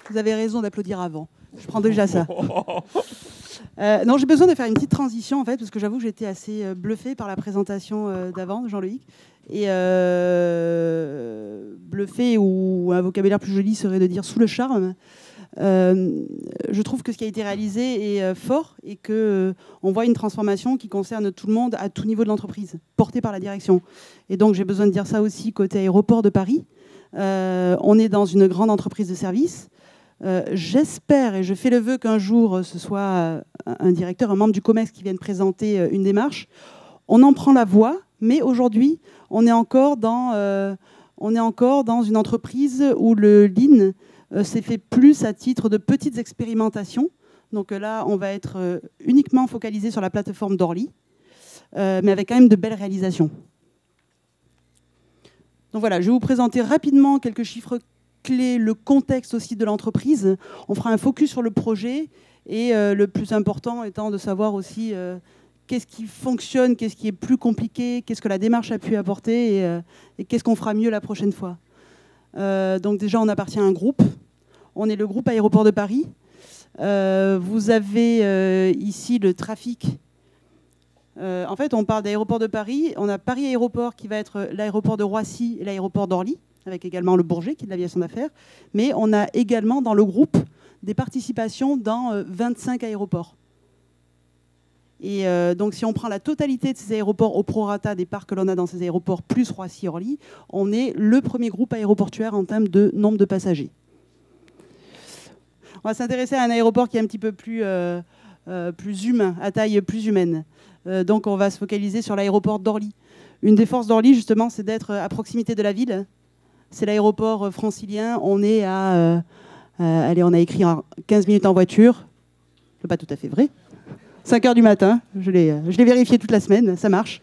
Vous avez raison d'applaudir avant. Je prends déjà ça. Non, j'ai besoin de faire une petite transition, en fait, parce que j'avoue que j'étais assez bluffée par la présentation d'avant, de Jean-Loïc. Et bluffée, ou un vocabulaire plus joli serait de dire sous le charme. Je trouve que ce qui a été réalisé est fort et qu'on voit une transformation qui concerne tout le monde à tout niveau de l'entreprise, portée par la direction. Et donc, j'ai besoin de dire ça aussi côté aéroport de Paris. On est dans une grande entreprise de service. J'espère et je fais le vœu qu'un jour ce soit un directeur, un membre du COMEX qui vienne présenter une démarche. On en prend la voie, mais aujourd'hui, on est encore dans une entreprise où le Lean s'est fait plus à titre de petites expérimentations. Donc là, on va être uniquement focalisé sur la plateforme d'Orly, mais avec quand même de belles réalisations. Donc voilà, je vais vous présenter rapidement quelques chiffres clés, le contexte aussi de l'entreprise. On fera un focus sur le projet et le plus important étant de savoir aussi qu'est-ce qui fonctionne, qu'est-ce qui est plus compliqué, qu'est-ce que la démarche a pu apporter et qu'est-ce qu'on fera mieux la prochaine fois. Donc déjà, on appartient à un groupe. On est le groupe Aéroport de Paris. Vous avez ici le trafic. En fait, on parle d'aéroport de Paris. On a Paris Aéroport qui va être l'aéroport de Roissy et l'aéroport d'Orly, avec également le Bourget qui est de l'aviation d'affaires. Mais on a également dans le groupe des participations dans 25 aéroports. Et donc, si on prend la totalité de ces aéroports au prorata des parts que l'on a dans ces aéroports, plus Roissy-Orly, on est le premier groupe aéroportuaire en termes de nombre de passagers. On va s'intéresser à un aéroport qui est un petit peu plus humain, à taille plus humaine. Donc, on va se focaliser sur l'aéroport d'Orly. Une des forces d'Orly, justement, c'est d'être à proximité de la ville. C'est l'aéroport francilien. On est allez, on a écrit 15 minutes en voiture. C'est pas tout à fait vrai. 5 heures du matin. Je l'ai vérifié toute la semaine. Ça marche.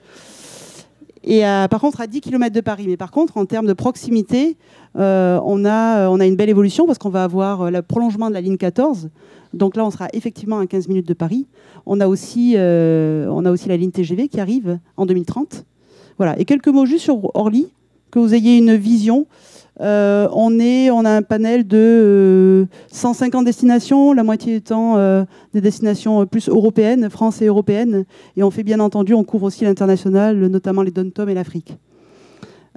Et par contre, à 10 km de Paris. Mais par contre, en termes de proximité, on a une belle évolution parce qu'on va avoir le prolongement de la ligne 14. Donc là, on sera effectivement à 15 minutes de Paris. On a aussi la ligne TGV qui arrive en 2030. Voilà. Et quelques mots juste sur Orly, que vous ayez une vision. On a un panel de 150 destinations, la moitié étant des destinations plus européennes, France et européennes. Et on fait bien entendu, on couvre aussi l'international, notamment les Dom-Tom et l'Afrique.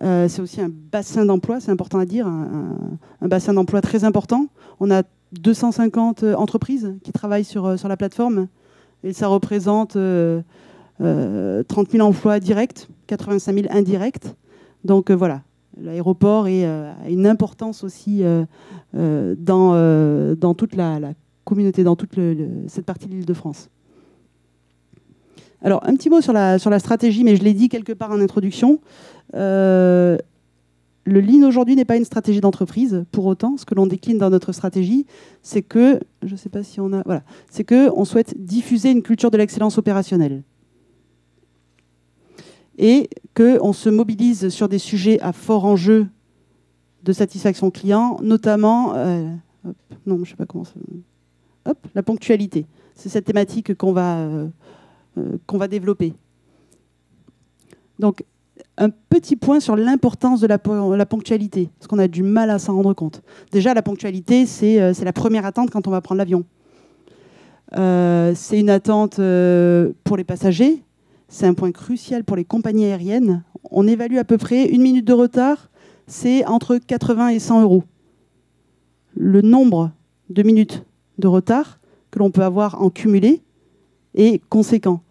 C'est aussi un bassin d'emploi, c'est important à dire, un bassin d'emploi très important. On a 250 entreprises qui travaillent sur la plateforme et ça représente 30 000 emplois directs, 85 000 indirects. Donc voilà. L'aéroport a une importance aussi dans toute la communauté, dans toute cette partie de l'Île-de-France. Alors, un petit mot sur la stratégie, mais je l'ai dit quelque part en introduction. Le Lean aujourd'hui n'est pas une stratégie d'entreprise. Pour autant, ce que l'on décline dans notre stratégie, c'est que, je ne sais pas si on a... Voilà, c'est qu'on souhaite diffuser une culture de l'excellence opérationnelle. Et qu'on se mobilise sur des sujets à fort enjeu de satisfaction client, notamment la ponctualité. C'est cette thématique qu'on va développer. Donc, un petit point sur l'importance de la ponctualité, parce qu'on a du mal à s'en rendre compte. Déjà, la ponctualité, c'est la première attente quand on va prendre l'avion. C'est une attente pour les passagers. C'est un point crucial pour les compagnies aériennes. On évalue à peu près 1 minute de retard, c'est entre 80 et 100 €. Le nombre de minutes de retard que l'on peut avoir en cumulé est conséquent.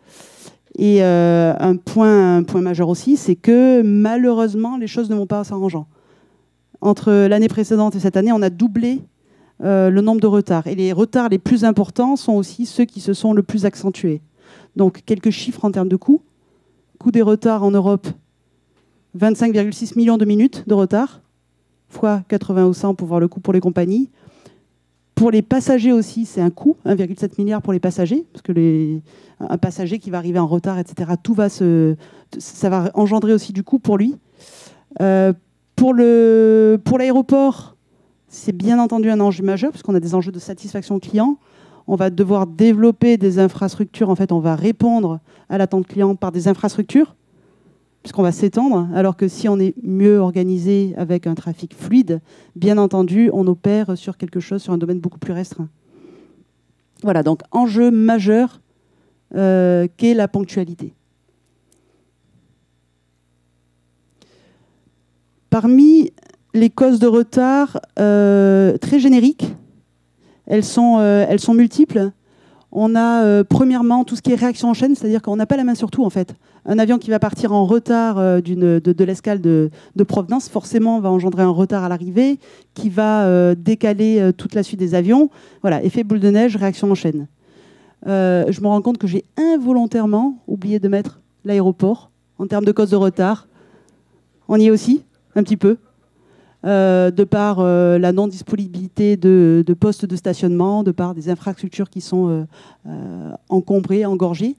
Et un point majeur aussi, c'est que malheureusement, les choses ne vont pas s'arrangeant. Entre l'année précédente et cette année, on a doublé le nombre de retards. Et les retards les plus importants sont aussi ceux qui se sont le plus accentués. Donc, quelques chiffres en termes de coûts. Coût des retards en Europe, 25,6 millions de minutes de retard, fois 80 ou 100 pour voir le coût pour les compagnies. Pour les passagers aussi, c'est un coût, 1,7 milliard pour les passagers, parce que un passager qui va arriver en retard, etc., ça va engendrer aussi du coût pour lui. Pour l'aéroport, c'est bien entendu un enjeu majeur, parce qu'on a des enjeux de satisfaction client. On va devoir développer des infrastructures. En fait, on va répondre à l'attente client par des infrastructures. puisqu'on va s'étendre, alors que si on est mieux organisé avec un trafic fluide, bien entendu, on opère sur quelque chose, sur un domaine beaucoup plus restreint. Voilà, donc enjeu majeur qu'est la ponctualité. Parmi les causes de retard très génériques, elles sont multiples. On a premièrement tout ce qui est réaction en chaîne, c'est-à-dire qu'on n'a pas la main sur tout en fait. Un avion qui va partir en retard de l'escale de provenance, forcément va engendrer un retard à l'arrivée, qui va décaler toute la suite des avions. Voilà, effet boule de neige, réaction en chaîne. Je me rends compte que j'ai involontairement oublié de mettre l'aéroport en termes de cause de retard. On y est aussi, un petit peu. De par la non-disponibilité de postes de stationnement, de par des infrastructures qui sont encombrées, engorgées.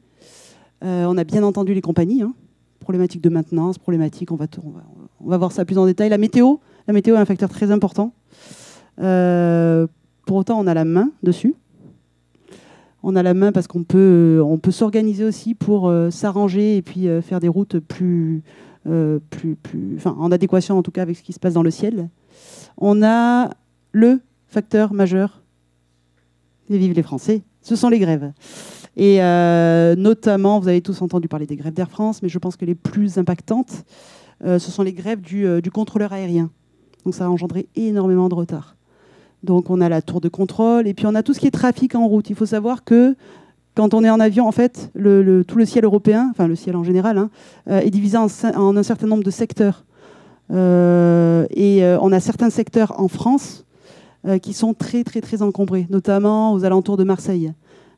On a bien entendu les compagnies, hein. Problématique de maintenance, problématique, on va voir ça plus en détail. La météo est un facteur très important. Pour autant, on a la main dessus. On a la main parce qu'on peut s'organiser aussi pour s'arranger et puis faire des routes en adéquation en tout cas avec ce qui se passe dans le ciel. On a le facteur majeur, et vive les Français, ce sont les grèves. Et notamment, vous avez tous entendu parler des grèves d'Air France, mais je pense que les plus impactantes, ce sont les grèves du contrôleur aérien. Donc ça a engendré énormément de retard. Donc on a la tour de contrôle, et puis on a tout ce qui est trafic en route. Il faut savoir que quand on est en avion, en fait, tout le ciel européen, enfin le ciel en général, hein, est divisé en un certain nombre de secteurs. On a certains secteurs en France qui sont très, très, très encombrés, notamment aux alentours de Marseille.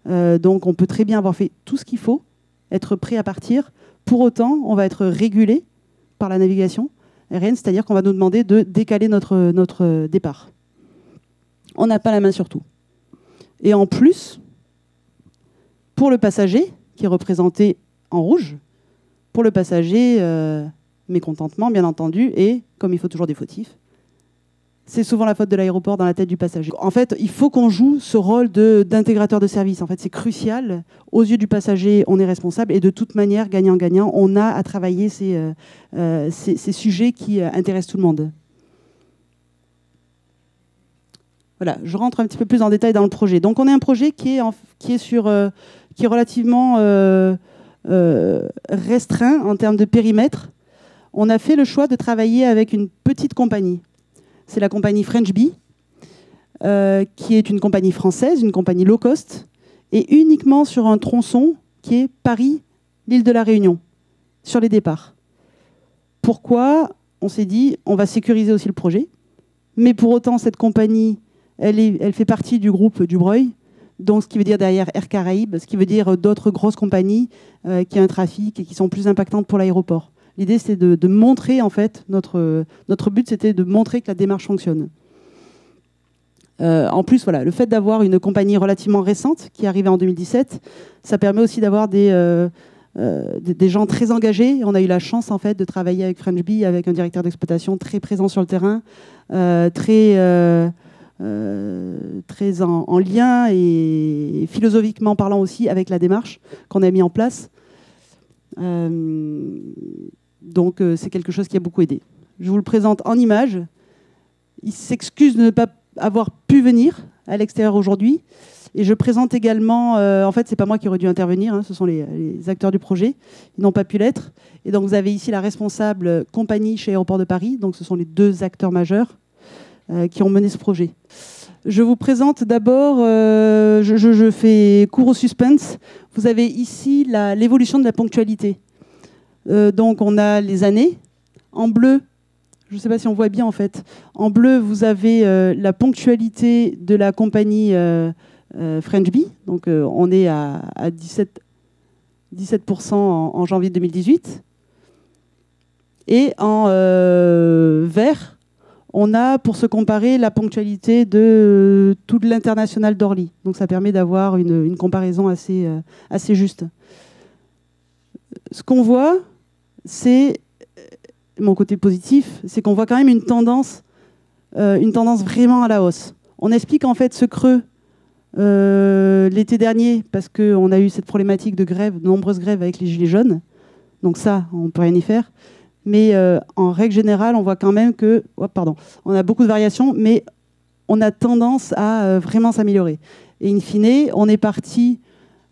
Donc on peut très bien avoir fait tout ce qu'il faut, être prêt à partir. Pour autant, on va être régulé par la navigation aérienne, c'est-à-dire qu'on va nous demander de décaler notre départ. On n'a pas la main sur tout. Et en plus, pour le passager, qui est représenté en rouge, pour le passager, mécontentement, bien entendu, et comme il faut toujours des fautifs, c'est souvent la faute de l'aéroport dans la tête du passager. En fait, il faut qu'on joue ce rôle d'intégrateur de service. En fait, c'est crucial. Aux yeux du passager, on est responsable. Et de toute manière, gagnant-gagnant, on a à travailler ces sujets qui intéressent tout le monde. Voilà, je rentre un petit peu plus en détail dans le projet. Donc, on a un projet qui est relativement restreint en termes de périmètre. On a fait le choix de travailler avec une petite compagnie. C'est la compagnie French Bee, qui est une compagnie française, une compagnie low cost, et uniquement sur un tronçon qui est Paris, l'île de la Réunion, sur les départs. Pourquoi? On s'est dit, on va sécuriser aussi le projet, mais pour autant, cette compagnie, elle fait partie du groupe du Breuil, donc ce qui veut dire derrière Air Caraïbes, ce qui veut dire d'autres grosses compagnies qui ont un trafic et qui sont plus impactantes pour l'aéroport. L'idée, c'est de montrer, en fait, notre but, c'était de montrer que la démarche fonctionne. En plus, voilà, le fait d'avoir une compagnie relativement récente, qui est arrivée en 2017, ça permet aussi d'avoir des gens très engagés. On a eu la chance, en fait, de travailler avec French Bee, avec un directeur d'exploitation très présent sur le terrain, très en lien et philosophiquement parlant aussi avec la démarche qu'on a mis en place. Donc c'est quelque chose qui a beaucoup aidé. Je vous le présente en images. Il s'excuse de ne pas avoir pu venir à l'extérieur aujourd'hui. Et je présente également, en fait, c'est pas moi qui aurais dû intervenir, hein, ce sont les acteurs du projet. Ils n'ont pas pu l'être. Et donc vous avez ici la responsable compagnie chez Aéroports de Paris. Donc ce sont les deux acteurs majeurs qui ont mené ce projet. Je vous présente d'abord, je fais court au suspense. Vous avez ici l'évolution de la ponctualité. Donc on a les années. En bleu, je ne sais pas si on voit bien en fait. En bleu, vous avez la ponctualité de la compagnie French Bee. Donc on est à 17% en janvier 2018. Et en vert, on a, pour se comparer, la ponctualité de tout l'international d'Orly. Donc ça permet d'avoir une comparaison assez juste. Ce qu'on voit, c'est, mon côté positif, c'est qu'on voit quand même une tendance vraiment à la hausse. On explique en fait ce creux l'été dernier, parce qu'on a eu cette problématique de grève, de nombreuses grèves avec les Gilets jaunes. Donc ça, on ne peut rien y faire. Mais en règle générale, on voit quand même que... Oh, pardon. On a beaucoup de variations, mais on a tendance à vraiment s'améliorer. Et in fine, on est parti...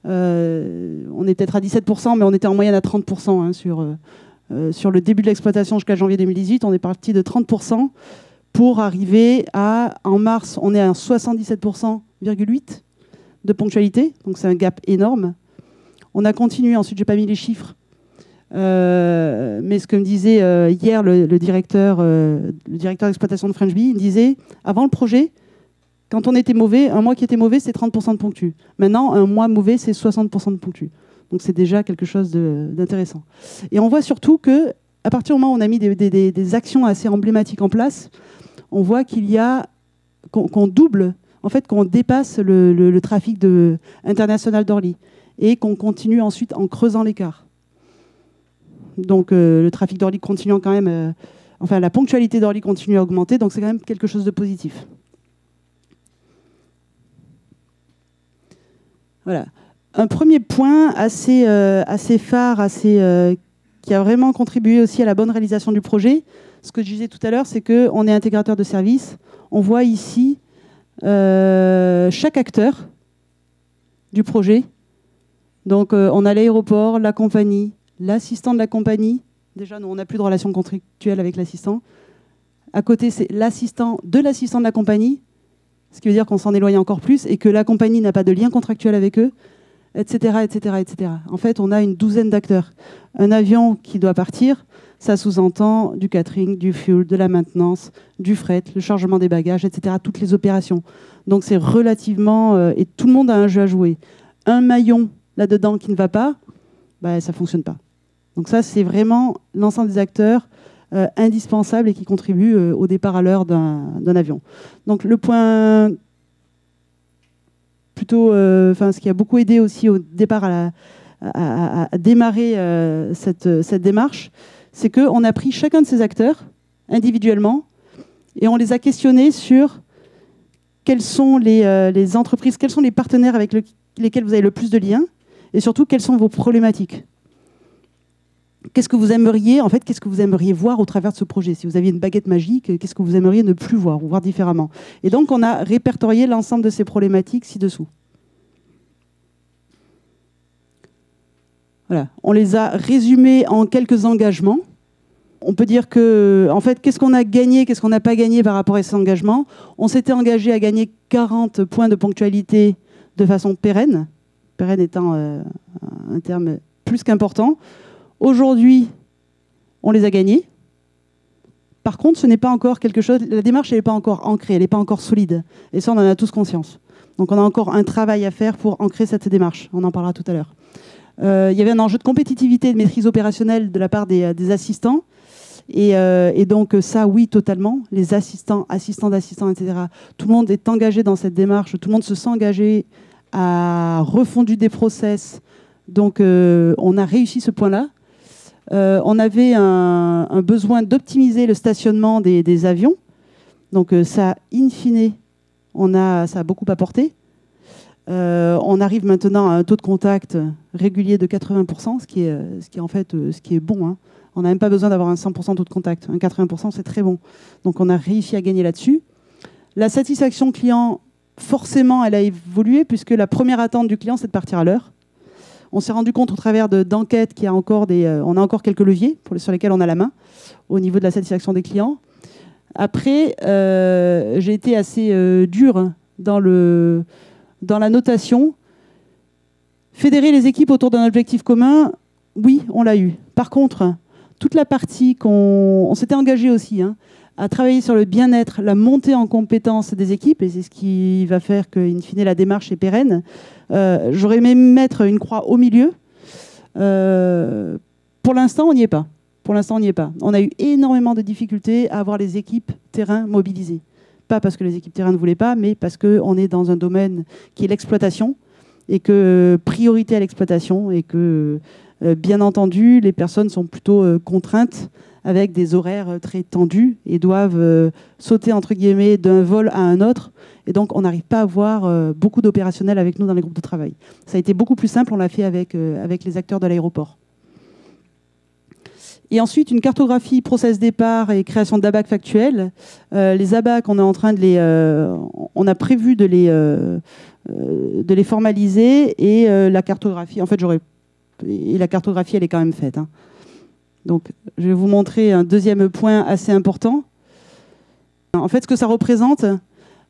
on est peut-être à 17%, mais on était en moyenne à 30% hein, sur le début de l'exploitation jusqu'à janvier 2018. On est parti de 30% pour arriver à... En mars, on est à 77,8% de ponctualité. Donc c'est un gap énorme. On a continué. Ensuite, je n'ai pas mis les chiffres. Mais ce que me disait hier le directeur d'exploitation de French Bee, il disait, avant le projet, quand on était mauvais, un mois qui était mauvais, c'est 30% de ponctu. Maintenant, un mois mauvais, c'est 60% de ponctu. Donc c'est déjà quelque chose d'intéressant. Et on voit surtout qu'à partir du moment où on a mis des actions assez emblématiques en place, on voit qu'il y a qu'on double, en fait, qu'on dépasse le trafic international d'Orly et qu'on continue ensuite en creusant l'écart. Donc le trafic d'Orly continuant quand même, enfin la ponctualité d'Orly continue à augmenter, donc c'est quand même quelque chose de positif. Voilà. Un premier point assez phare, qui a vraiment contribué aussi à la bonne réalisation du projet, ce que je disais tout à l'heure, c'est qu'on est intégrateur de services. On voit ici chaque acteur du projet. Donc on a l'aéroport, la compagnie, l'assistant de la compagnie. Déjà, nous, on n'a plus de relation contractuelle avec l'assistant. À côté, c'est l'assistant de la compagnie, ce qui veut dire qu'on s'en éloigne encore plus et que la compagnie n'a pas de lien contractuel avec eux, etc., etc., etc. En fait, on a une douzaine d'acteurs. Un avion qui doit partir, ça sous-entend du catering, du fuel, de la maintenance, du fret, le chargement des bagages, etc., toutes les opérations. Donc, c'est relativement... et tout le monde a un jeu à jouer. Un maillon là-dedans qui ne va pas, bah, ça ne fonctionne pas. Donc ça, c'est vraiment l'ensemble des acteurs indispensables et qui contribuent au départ à l'heure d'un avion. Donc le point plutôt, ce qui a beaucoup aidé aussi au départ à démarrer cette démarche, c'est qu'on a pris chacun de ces acteurs individuellement et on les a questionnés sur quelles sont les entreprises, quels sont les partenaires avec lesquels vous avez le plus de liens et surtout quelles sont vos problématiques. Qu'est-ce que vous aimeriez, en fait, qu'est-ce que vous aimeriez voir au travers de ce projet? Si vous aviez une baguette magique, qu'est-ce que vous aimeriez ne plus voir ou voir différemment? Et donc, on a répertorié l'ensemble de ces problématiques ci-dessous. Voilà. On les a résumées en quelques engagements. On peut dire que, en fait, qu'est-ce qu'on a gagné, qu'est-ce qu'on n'a pas gagné par rapport à ces engagements? On s'était engagé à gagner 40 points de ponctualité de façon pérenne, pérenne étant un terme plus qu'important. Aujourd'hui, on les a gagnés. Par contre, ce n'est pas encore quelque chose... La démarche, elle n'est pas encore ancrée, elle n'est pas encore solide. Et ça, on en a tous conscience. Donc, on a encore un travail à faire pour ancrer cette démarche. On en parlera tout à l'heure. Il y avait un enjeu de compétitivité et de maîtrise opérationnelle de la part des assistants. Et donc, ça, oui, totalement. Les assistants d'assistants, etc. Tout le monde est engagé dans cette démarche. Tout le monde se sent engagé à refondu des process. Donc, on a réussi ce point-là. On avait un besoin d'optimiser le stationnement des avions. Donc ça, in fine, ça a beaucoup apporté. On arrive maintenant à un taux de contact régulier de 80%, ce qui est bon. Hein. On n'a même pas besoin d'avoir un 100% taux de contact. Un 80%, c'est très bon. Donc on a réussi à gagner là-dessus. La satisfaction client, forcément, elle a évolué puisque la première attente du client, c'est de partir à l'heure. On s'est rendu compte au travers d'enquêtes qu'il y a encore on a encore quelques leviers sur lesquels on a la main au niveau de la satisfaction des clients. Après, j'ai été assez dur dans la notation. Fédérer les équipes autour d'un objectif commun, oui, on l'a eu. Par contre, toute la partie on s'était engagé aussi à travailler sur le bien-être, la montée en compétences des équipes, et c'est ce qui va faire qu'in fine, la démarche est pérenne. J'aurais aimé mettre une croix au milieu. Pour l'instant, on n'y est pas. On a eu énormément de difficultés à avoir les équipes terrain mobilisées. Pas parce que les équipes terrain ne voulaient pas, mais parce qu'on est dans un domaine qui est l'exploitation, et que priorité à l'exploitation, et que, bien entendu, les personnes sont plutôt contraintes avec des horaires très tendus et doivent sauter, entre guillemets, d'un vol à un autre. Et donc, on n'arrive pas à avoir beaucoup d'opérationnels avec nous dans les groupes de travail. Ça a été beaucoup plus simple, on l'a fait avec les acteurs de l'aéroport. Et ensuite, une cartographie process départ et création d'ABAC factuels. Les ABAC, on est en train de on a prévu de les formaliser, et la cartographie, en fait, la cartographie, elle est quand même faite. Hein. Donc, je vais vous montrer un deuxième point assez important. En fait, ce que ça représente,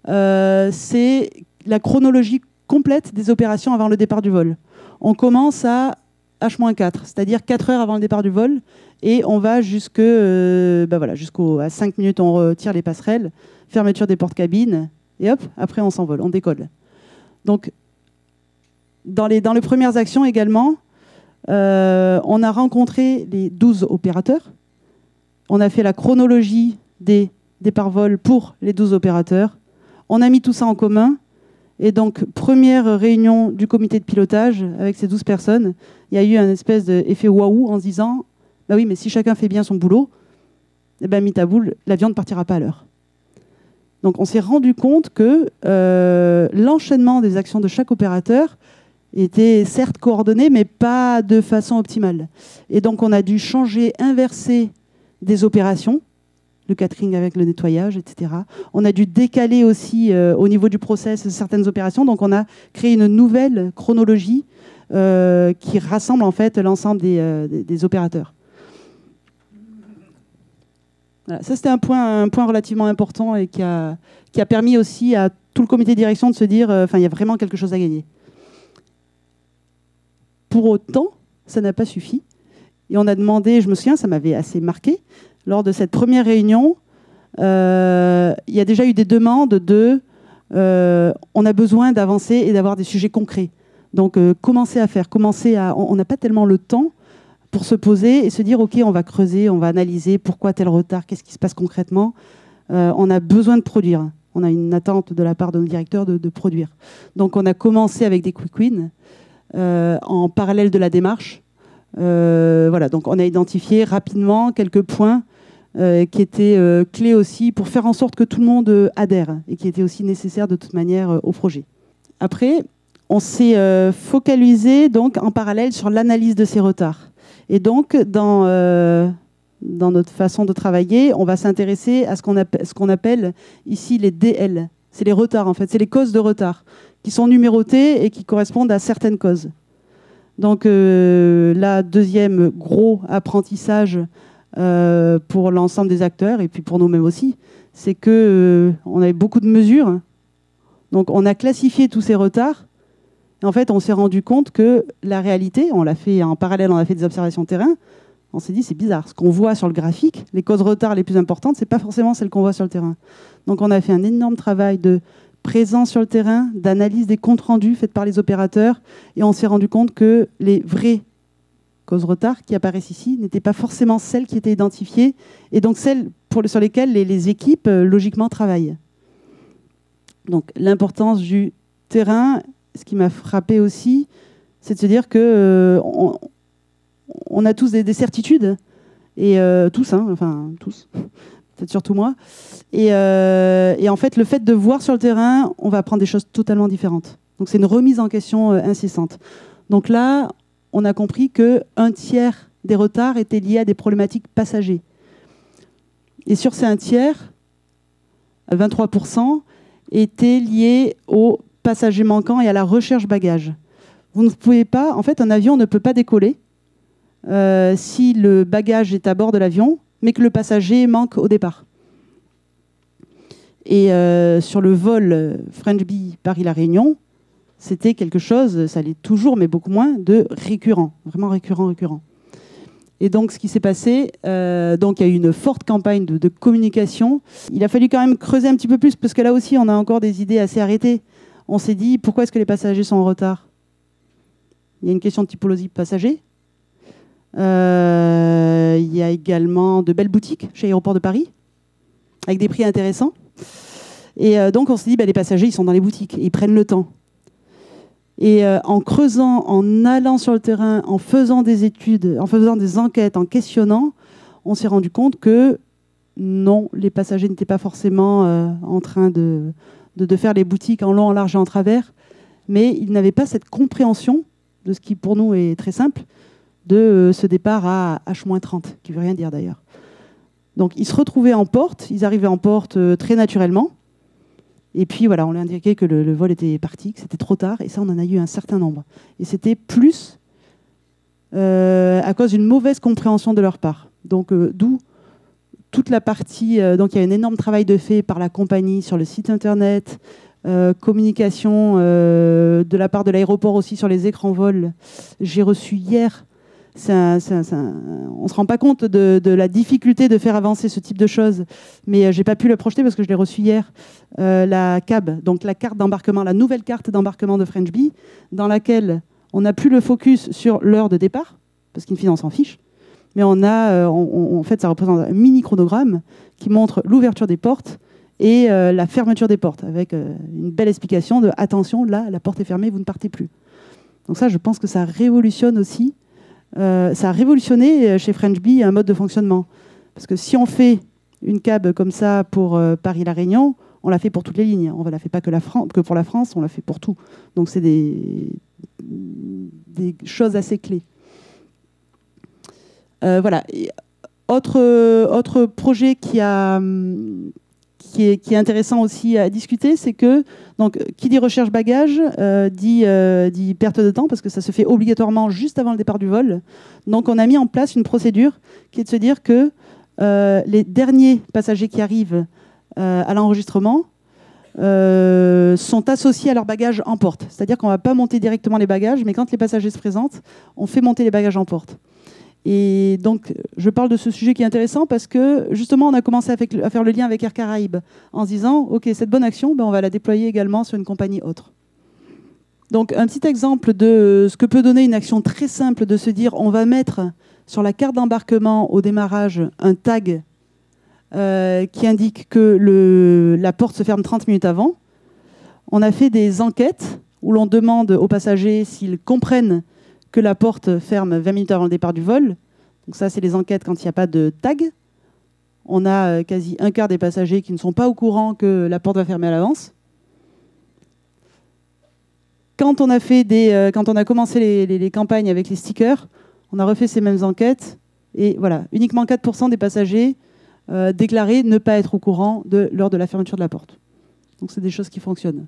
c'est la chronologie complète des opérations avant le départ du vol. On commence à H-4, c'est-à-dire 4 heures avant le départ du vol, et on va jusqu'à 5 minutes, on retire les passerelles, fermeture des portes-cabines, et hop, après on s'envole, on décolle. Donc, dans les premières actions également, on a rencontré les 12 opérateurs, on a fait la chronologie des départs-vols pour les 12 opérateurs, on a mis tout ça en commun. Et donc, première réunion du comité de pilotage avec ces 12 personnes, il y a eu un espèce d'effet waouh en se disant « Bah oui, mais si chacun fait bien son boulot, eh ben, mi-taboule, l'avion ne partira pas à l'heure. » Donc, on s'est rendu compte que l'enchaînement des actions de chaque opérateur était certes coordonné, mais pas de façon optimale. Et donc, on a dû changer, inverser des opérations, le catering avec le nettoyage, etc. On a dû décaler aussi au niveau du process certaines opérations. Donc on a créé une nouvelle chronologie qui rassemble en fait l'ensemble des opérateurs. Voilà, ça c'était un point relativement important et qui a permis aussi à tout le comité de direction de se dire il y a vraiment quelque chose à gagner. Pour autant, ça n'a pas suffi. Et on a demandé, je me souviens, ça m'avait assez marqué, lors de cette première réunion, il y a déjà eu des demandes on a besoin d'avancer et d'avoir des sujets concrets. Donc, commencer à faire, on n'a pas tellement le temps pour se poser et se dire, OK, on va creuser, on va analyser pourquoi tel retard, qu'est-ce qui se passe concrètement. On a besoin de produire. On a une attente de la part de nos directeurs de produire. Donc, on a commencé avec des quick wins en parallèle de la démarche. Voilà, donc on a identifié rapidement quelques points qui étaient clés aussi pour faire en sorte que tout le monde adhère et qui étaient aussi nécessaires de toute manière au projet. Après, on s'est focalisé donc en parallèle sur l'analyse de ces retards. Et donc, dans notre façon de travailler, on va s'intéresser à ce qu'on appelle ici les DL. C'est les retards, en fait. C'est les causes de retard qui sont numérotées et qui correspondent à certaines causes. Donc, là, deuxième gros apprentissage pour l'ensemble des acteurs et puis pour nous-mêmes aussi, c'est qu'on avait beaucoup de mesures. Donc, on a classifié tous ces retards. Et en fait, on s'est rendu compte que la réalité, on l'a fait en parallèle, on a fait des observations de terrain. On s'est dit, c'est bizarre. Ce qu'on voit sur le graphique, les causes de retard les plus importantes, ce n'est pas forcément celles qu'on voit sur le terrain. Donc, on a fait un énorme travail de présence sur le terrain, d'analyse des comptes rendus faits par les opérateurs. Et on s'est rendu compte que les vraies causes de retard qui apparaissent ici n'étaient pas forcément celles qui étaient identifiées et donc celles sur lesquelles les équipes, logiquement, travaillent. Donc, l'importance du terrain, ce qui m'a frappé aussi, c'est de se dire que on a tous des certitudes, et tous, hein, enfin tous, peut-être surtout moi. Et en fait, le fait de voir sur le terrain, on va apprendre des choses totalement différentes. Donc c'est une remise en question incessante. Donc là, on a compris qu'un tiers des retards étaient liés à des problématiques passagers. Et sur ces un tiers, 23% étaient liés aux passagers manquants et à la recherche bagages. Vous ne pouvez pas, en fait, un avion ne peut pas décoller si le bagage est à bord de l'avion, mais que le passager manque au départ. Et sur le vol French Bee Paris-La Réunion, c'était quelque chose, ça l'est toujours, mais beaucoup moins, de récurrent, vraiment récurrent. Et donc, ce qui s'est passé, donc il y a eu une forte campagne de communication. Il a fallu quand même creuser un petit peu plus, parce que là aussi, on a encore des idées assez arrêtées. On s'est dit, pourquoi est-ce que les passagers sont en retard? Il y a une question de typologie passager. Il y a également de belles boutiques chez Aéroport de Paris, avec des prix intéressants. Et donc, on s'est dit, les passagers, ils sont dans les boutiques, et ils prennent le temps. Et en creusant, en allant sur le terrain, en faisant des études, en faisant des enquêtes, en questionnant, on s'est rendu compte que non, les passagers n'étaient pas forcément en train de faire les boutiques en long, en large et en travers, mais ils n'avaient pas cette compréhension de ce qui, pour nous, est très simple, de ce départ à H-30, qui ne veut rien dire d'ailleurs. Donc ils se retrouvaient en porte, ils arrivaient en porte très naturellement. Et puis voilà, on leur indiquait que le vol était parti, que c'était trop tard. Et ça, on en a eu un certain nombre. Et c'était plus à cause d'une mauvaise compréhension de leur part. Donc d'où toute la partie... donc il y a un énorme travail de fait par la compagnie sur le site internet, communication de la part de l'aéroport aussi sur les écrans vol. J'ai reçu hier... on ne se rend pas compte de la difficulté de faire avancer ce type de choses, mais je n'ai pas pu le projeter parce que je l'ai reçu hier, la CAB, donc la carte d'embarquement, la nouvelle carte d'embarquement de French Bee, dans laquelle on n'a plus le focus sur l'heure de départ, parce qu'in fine on s'en fiche, mais en fait ça représente un mini chronogramme qui montre l'ouverture des portes et la fermeture des portes, avec une belle explication de « attention, là, la porte est fermée, vous ne partez plus ». Donc ça, je pense que ça révolutionne aussi. Ça a révolutionné chez French Bee un mode de fonctionnement. Parce que si on fait une cab comme ça pour Paris-La Réunion, on la fait pour toutes les lignes. On ne la fait pas que pour la France, on la fait pour tout. Donc c'est des choses assez clés. Voilà. Et autre projet qui est intéressant aussi à discuter, c'est que, donc, qui dit recherche bagage dit perte de temps, parce que ça se fait obligatoirement juste avant le départ du vol. Donc on a mis en place une procédure qui est de se dire que les derniers passagers qui arrivent à l'enregistrement sont associés à leurs bagages en porte. C'est-à-dire qu'on ne va pas monter directement les bagages, mais quand les passagers se présentent, on fait monter les bagages en porte. Et donc, je parle de ce sujet qui est intéressant parce que, justement, on a commencé à faire le lien avec Air Caraïbes en se disant, OK, cette bonne action, on va la déployer également sur une compagnie autre. Donc, un petit exemple de ce que peut donner une action très simple de se dire, on va mettre sur la carte d'embarquement au démarrage un tag qui indique que la porte se ferme 30 minutes avant. On a fait des enquêtes où l'on demande aux passagers s'ils comprennent que la porte ferme 20 minutes avant le départ du vol. Donc ça, c'est les enquêtes quand il n'y a pas de tag. On a quasi un quart des passagers qui ne sont pas au courant que la porte va fermer à l'avance. Quand on a commencé les campagnes avec les stickers, on a refait ces mêmes enquêtes. Et voilà, uniquement 4% des passagers déclaraient ne pas être au courant de l'heure de la fermeture de la porte. Donc c'est des choses qui fonctionnent.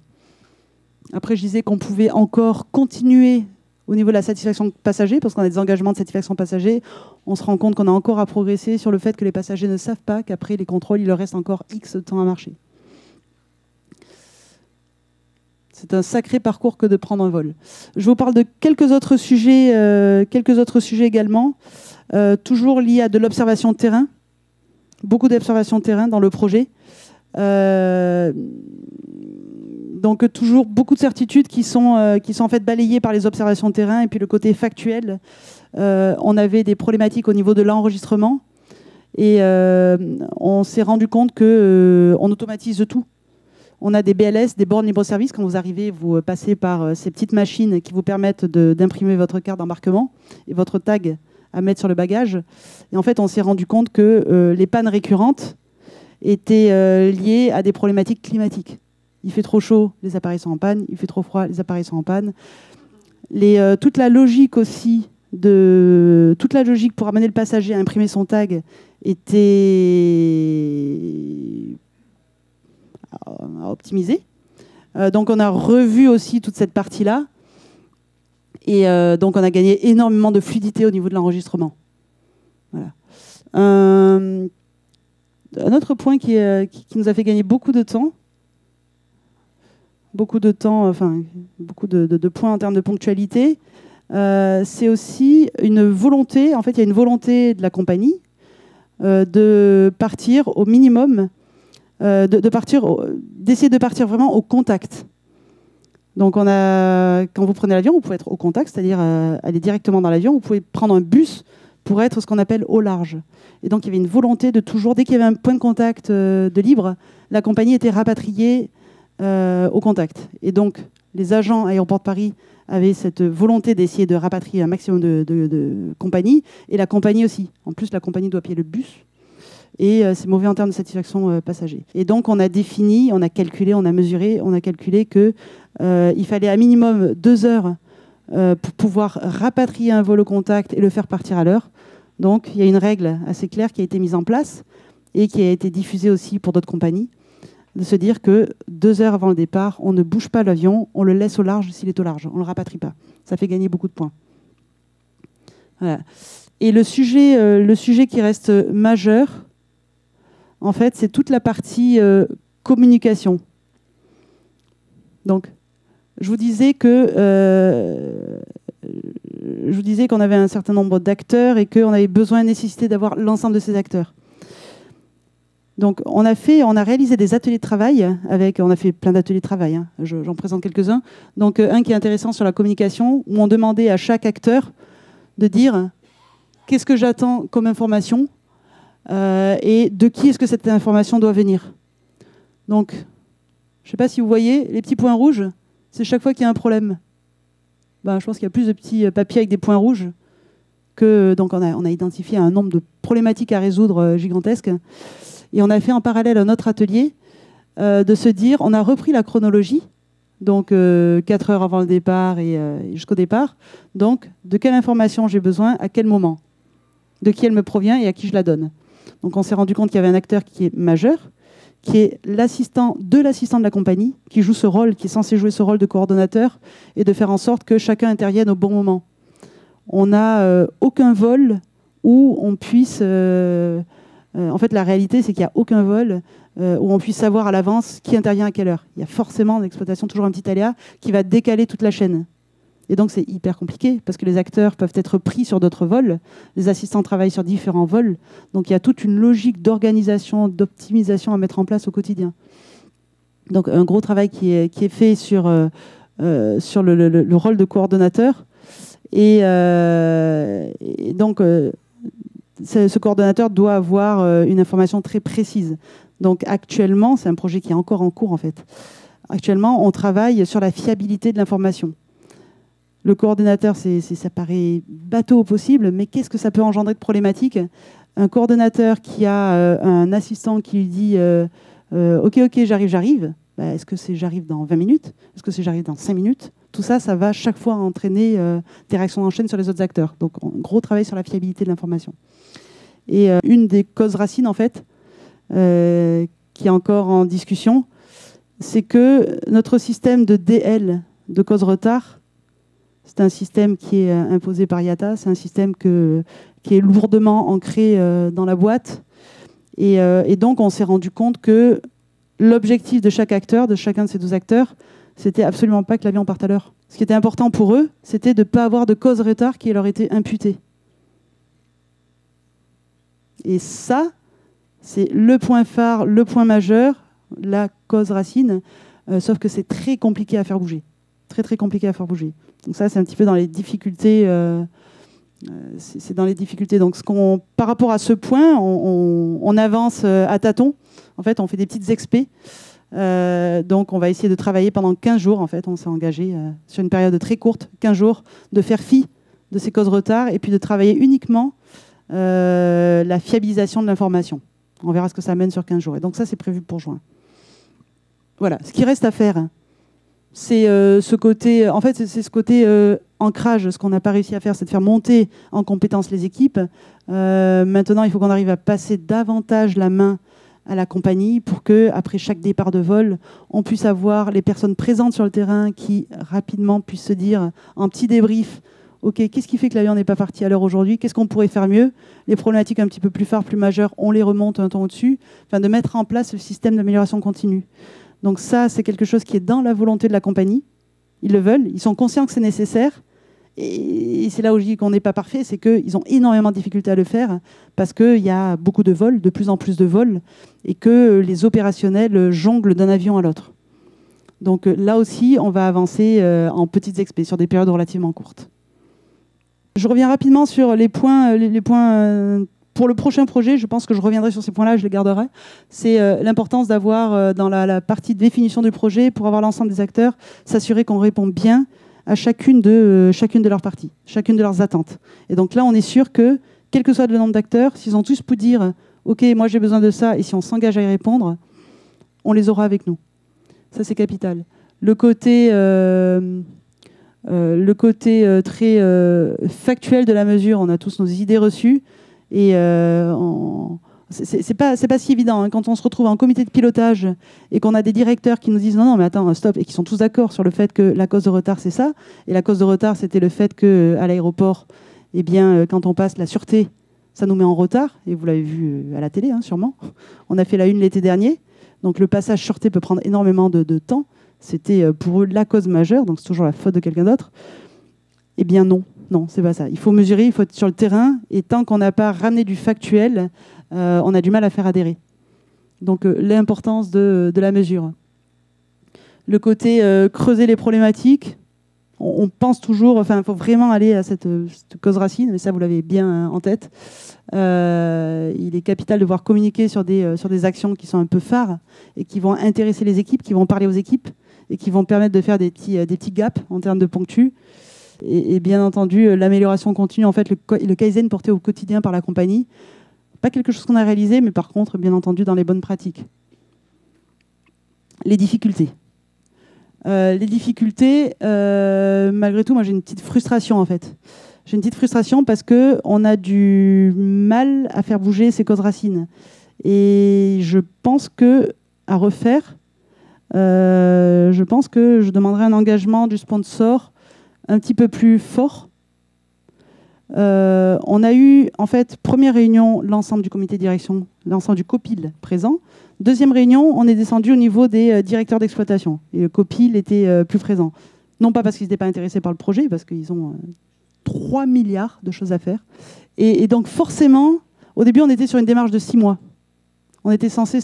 Après, je disais qu'on pouvait encore continuer au niveau de la satisfaction passager, parce qu'on a des engagements de satisfaction passager, on se rend compte qu'on a encore à progresser sur le fait que les passagers ne savent pas qu'après les contrôles, il leur reste encore X temps à marcher. C'est un sacré parcours que de prendre un vol. Je vous parle de quelques autres sujets également, toujours liés à de l'observation de terrain, beaucoup d'observation de terrain dans le projet. Donc toujours beaucoup de certitudes qui sont en fait balayées par les observations de terrain et puis le côté factuel. On avait des problématiques au niveau de l'enregistrement et on s'est rendu compte qu'on automatise tout. On a des BLS, des bornes libre-service. Quand vous arrivez, vous passez par ces petites machines qui vous permettent d'imprimer votre carte d'embarquement et votre tag à mettre sur le bagage. Et en fait, on s'est rendu compte que les pannes récurrentes étaient liées à des problématiques climatiques. Il fait trop chaud, les appareils sont en panne. Il fait trop froid, les appareils sont en panne. Toute la logique aussi, toute la logique pour amener le passager à imprimer son tag était à optimiser. Donc on a revu aussi toute cette partie-là. Et donc on a gagné énormément de fluidité au niveau de l'enregistrement. Voilà. Un autre point qui nous a fait gagner beaucoup de temps, enfin beaucoup de points en termes de ponctualité, c'est aussi une volonté, en fait il y a une volonté de la compagnie de partir au minimum, d'essayer de partir vraiment au contact. Donc quand vous prenez l'avion, vous pouvez être au contact, c'est-à-dire aller directement dans l'avion, vous pouvez prendre un bus pour être ce qu'on appelle au large. Et donc il y avait une volonté de toujours, dès qu'il y avait un point de contact de libre, la compagnie était rapatriée au contact. Et donc les agents Aéroport de Paris avaient cette volonté d'essayer de rapatrier un maximum de compagnies, et la compagnie aussi. En plus, la compagnie doit payer le bus. Et c'est mauvais en termes de satisfaction passager. Et donc on a défini, on a calculé, on a mesuré, on a calculé qu'il fallait à minimum 2 heures pour pouvoir rapatrier un vol au contact et le faire partir à l'heure. Donc, il y a une règle assez claire qui a été mise en place et qui a été diffusée aussi pour d'autres compagnies, de se dire que 2 heures avant le départ, on ne bouge pas l'avion, on le laisse au large s'il est au large, on ne le rapatrie pas. Ça fait gagner beaucoup de points. Voilà. Et le sujet qui reste majeur, en fait, c'est toute la partie communication. Donc, je vous disais qu'on avait un certain nombre d'acteurs et qu'on avait besoin, nécessité d'avoir l'ensemble de ces acteurs. Donc, on a réalisé des ateliers de travail on a fait plein d'ateliers de travail. Hein, j'en présente quelques-uns. Donc, un qui est intéressant sur la communication, où on demandait à chaque acteur de dire qu'est-ce que j'attends comme information et de qui est-ce que cette information doit venir. Donc, je ne sais pas si vous voyez, les petits points rouges, c'est chaque fois qu'il y a un problème. Ben, je pense qu'il y a plus de petits papiers avec des points rouges que... Donc, on a identifié un nombre de problématiques à résoudre gigantesques. Et on a fait en parallèle un autre atelier de se dire, on a repris la chronologie, donc 4 heures avant le départ et jusqu'au départ. Donc, de quelle information j'ai besoin, à quel moment, de qui elle me provient et à qui je la donne. Donc, on s'est rendu compte qu'il y avait un acteur qui est majeur, qui est l'assistant de la compagnie, qui joue ce rôle, qui est censé jouer ce rôle de coordonnateur et de faire en sorte que chacun intervienne au bon moment. On n'a aucun vol où on puisse... en fait, la réalité, c'est qu'il n'y a aucun vol où on puisse savoir à l'avance qui intervient à quelle heure. Il y a forcément en exploitation toujours un petit aléa qui va décaler toute la chaîne. Et donc, c'est hyper compliqué parce que les acteurs peuvent être pris sur d'autres vols. Les assistants travaillent sur différents vols. Donc, il y a toute une logique d'organisation, d'optimisation à mettre en place au quotidien. Donc, un gros travail qui est fait sur le rôle de coordonnateur. Et donc, ce coordonnateur doit avoir une information très précise. Donc, actuellement, c'est un projet qui est encore en cours, en fait. Actuellement, on travaille sur la fiabilité de l'information. Le coordonnateur, ça paraît bateau au possible, mais qu'est-ce que ça peut engendrer de problématiques? Un coordonnateur qui a un assistant qui lui dit ok, j'arrive. Bah, est-ce que c'est j'arrive dans 20 minutes? Est-ce que c'est j'arrive dans 5 minutes? Tout ça, ça va chaque fois entraîner des réactions en chaîne sur les autres acteurs. Donc, un gros travail sur la fiabilité de l'information. Et une des causes racines, en fait, qui est encore en discussion, c'est que notre système de DL, de cause retard, c'est un système qui est imposé par IATA, c'est un système qui est lourdement ancré dans la boîte. Et donc, on s'est rendu compte que l'objectif de chaque acteur, de chacun de ces 12 acteurs, c'était absolument pas que l'avion parte à l'heure. Ce qui était important pour eux, c'était de ne pas avoir de cause retard qui leur était imputée. Et ça, c'est le point phare, le point majeur, la cause racine, sauf que c'est très compliqué à faire bouger. Très, très compliqué à faire bouger. Donc ça, c'est un petit peu dans les difficultés. C'est dans les difficultés. Donc, par rapport à ce point, on avance à tâtons. En fait, on fait des petites expés. Donc, on va essayer de travailler pendant 15 jours. En fait, on s'est engagé sur une période très courte, 15 jours, de faire fi de ces causes retard et puis de travailler uniquement la fiabilisation de l'information. On verra ce que ça amène sur 15 jours. Et donc, ça, c'est prévu pour juin. Voilà. Ce qui reste à faire, c'est ce côté, en fait, c'est ce côté ancrage. Ce qu'on n'a pas réussi à faire, c'est de faire monter en compétence les équipes. Maintenant, il faut qu'on arrive à passer davantage la main à la compagnie pour que, après chaque départ de vol, on puisse avoir les personnes présentes sur le terrain qui rapidement puissent se dire en petit débrief, ok, qu'est-ce qui fait que l'avion n'est pas parti à l'heure aujourd'hui? Qu'est-ce qu'on pourrait faire mieux? Les problématiques un petit peu plus phares, plus majeures, on les remonte un temps au-dessus. Enfin, de mettre en place le système d'amélioration continue. Donc ça, c'est quelque chose qui est dans la volonté de la compagnie. Ils le veulent, ils sont conscients que c'est nécessaire. Et c'est là où je dis qu'on n'est pas parfait, c'est qu'ils ont énormément de difficultés à le faire parce qu'il y a beaucoup de vols, de plus en plus de vols, et que les opérationnels jonglent d'un avion à l'autre. Donc là aussi, on va avancer en petites expés sur des périodes relativement courtes. Je reviens rapidement sur les points pour le prochain projet. Je pense que je reviendrai sur ces points-là, je les garderai. C'est l'importance d'avoir, dans la partie de définition du projet, pour avoir l'ensemble des acteurs, s'assurer qu'on répond bien à chacune de leurs parties, chacune de leurs attentes. Et donc là, on est sûr que, quel que soit le nombre d'acteurs, s'ils ont tous pu dire « Ok, moi j'ai besoin de ça », et si on s'engage à y répondre, on les aura avec nous. Ça, c'est capital. Le côté Le côté très factuel de la mesure, on a tous nos idées reçues. Et c'est pas si évident, hein. Quand on se retrouve en comité de pilotage et qu'on a des directeurs qui nous disent non, mais attends, stop, et qui sont tous d'accord sur le fait que la cause de retard, c'est ça. Et la cause de retard, c'était le fait qu'à l'aéroport, eh bien, quand on passe la sûreté, ça nous met en retard. Et vous l'avez vu à la télé, hein, sûrement. On a fait la une l'été dernier. Donc le passage sûreté peut prendre énormément de temps. C'était pour eux la cause majeure, donc c'est toujours la faute de quelqu'un d'autre. Eh bien non, c'est pas ça. Il faut mesurer, il faut être sur le terrain, et tant qu'on n'a pas ramené du factuel, on a du mal à faire adhérer. Donc l'importance de la mesure. Le côté creuser les problématiques, on pense toujours, enfin il faut vraiment aller à cette cause racine, mais ça vous l'avez bien en tête. Il est capital de voir communiquer sur des actions qui sont un peu phares et qui vont intéresser les équipes, qui vont parler aux équipes et qui vont permettre de faire des petits gaps en termes de ponctus. Et bien entendu, l'amélioration continue, en fait, le Kaizen porté au quotidien par la compagnie. Pas quelque chose qu'on a réalisé, mais par contre, bien entendu, dans les bonnes pratiques. Les difficultés. Malgré tout, moi j'ai une petite frustration, en fait. J'ai une petite frustration parce qu'on a du mal à faire bouger ces causes racines. Et je pense à refaire, je pense que je demanderai un engagement du sponsor un petit peu plus fort. On a eu, en fait, première réunion, l'ensemble du comité de direction, l'ensemble du COPIL présent. Deuxième réunion, on est descendu au niveau des directeurs d'exploitation. Et le COPIL était plus présent. Non pas parce qu'ils n'étaient pas intéressés par le projet, parce qu'ils ont 3 milliards de choses à faire. Et donc forcément, au début, on était sur une démarche de 6 mois. On était censé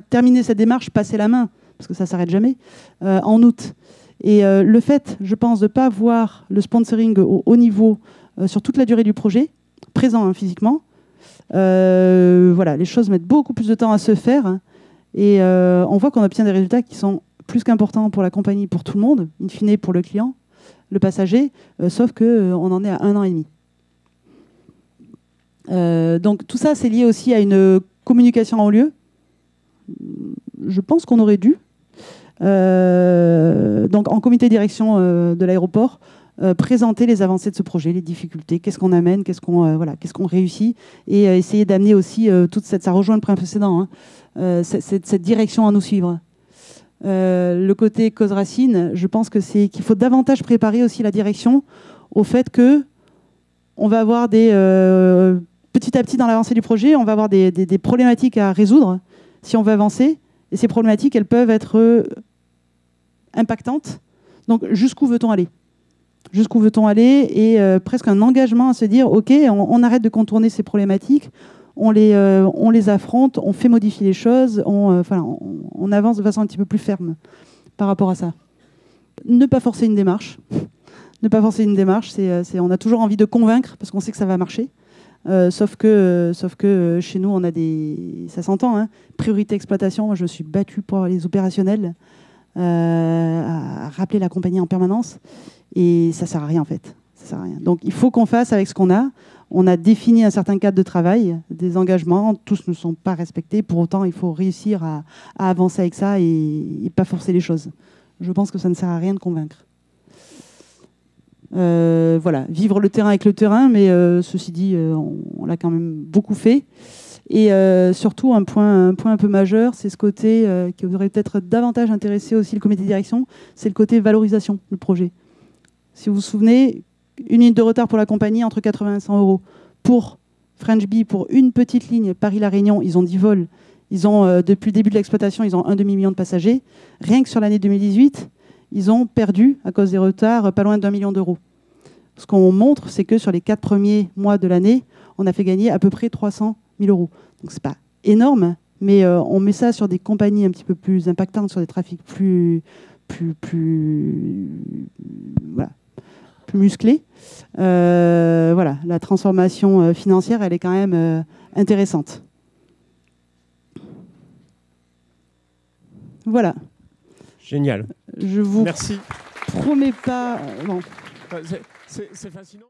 terminer cette démarche, passer la main, parce que ça ne s'arrête jamais, en août. Et le fait, je pense, de ne pas voir le sponsoring au haut niveau sur toute la durée du projet, présent physiquement, voilà, les choses mettent beaucoup plus de temps à se faire. Et on voit qu'on obtient des résultats qui sont plus qu'importants pour la compagnie, pour tout le monde, in fine pour le client, le passager, sauf qu'on en est à 1 an et demi. Donc tout ça, c'est lié aussi à une communication en haut lieu. Je pense qu'on aurait dû. Donc en comité de direction de l'aéroport, présenter les avancées de ce projet, les difficultés, qu'est-ce qu'on amène, qu'est-ce qu'on réussit, et essayer d'amener aussi toute cette, ça rejoint le point précédent, hein, cette direction à nous suivre. Le côté cause racine, je pense que qu'il faut davantage préparer aussi la direction au fait que on va avoir petit à petit dans l'avancée du projet, on va avoir des problématiques à résoudre si on veut avancer, et ces problématiques, elles peuvent être impactantes. Donc jusqu'où veut-on aller ? Jusqu'où veut-on aller, et presque un engagement à se dire ok, on arrête de contourner ces problématiques, on les affronte, on fait modifier les choses, on avance de façon un petit peu plus ferme par rapport à ça. Ne pas forcer une démarche. Ne pas forcer une démarche, on a toujours envie de convaincre parce qu'on sait que ça va marcher. Sauf que chez nous, on a ça s'entend, hein, priorité exploitation. Moi, je me suis battue pour les opérationnels, à rappeler la compagnie en permanence. Et ça ne sert à rien, en fait. Ça sert à rien. Donc, il faut qu'on fasse avec ce qu'on a. On a défini un certain cadre de travail, des engagements. Tous ne sont pas respectés. Pour autant, il faut réussir à avancer avec ça et pas forcer les choses. Je pense que ça ne sert à rien de convaincre. Voilà, vivre le terrain avec le terrain, mais ceci dit, on l'a quand même beaucoup fait. Et surtout, un point un peu majeur, c'est ce côté qui aurait peut-être davantage intéressé aussi le comité de direction, c'est le côté valorisation du projet. Si vous vous souvenez, 1 minute de retard pour la compagnie, entre 80 et 100 euros. Pour French Bee, pour une petite ligne Paris-La Réunion, ils ont 10 vols. Ils ont, depuis le début de l'exploitation, ils ont 1 demi-million de passagers. Rien que sur l'année 2018, ils ont perdu, à cause des retards, pas loin d'1 million d'euros. Ce qu'on montre, c'est que sur les 4 premiers mois de l'année, on a fait gagner à peu près 300 000 euros. Donc c'est pas énorme, mais on met ça sur des compagnies un petit peu plus impactantes, sur des trafics plus musclés. Voilà, la transformation financière, elle est quand même intéressante. Voilà. Génial. Je vous Merci. promets pas... non. C'est fascinant.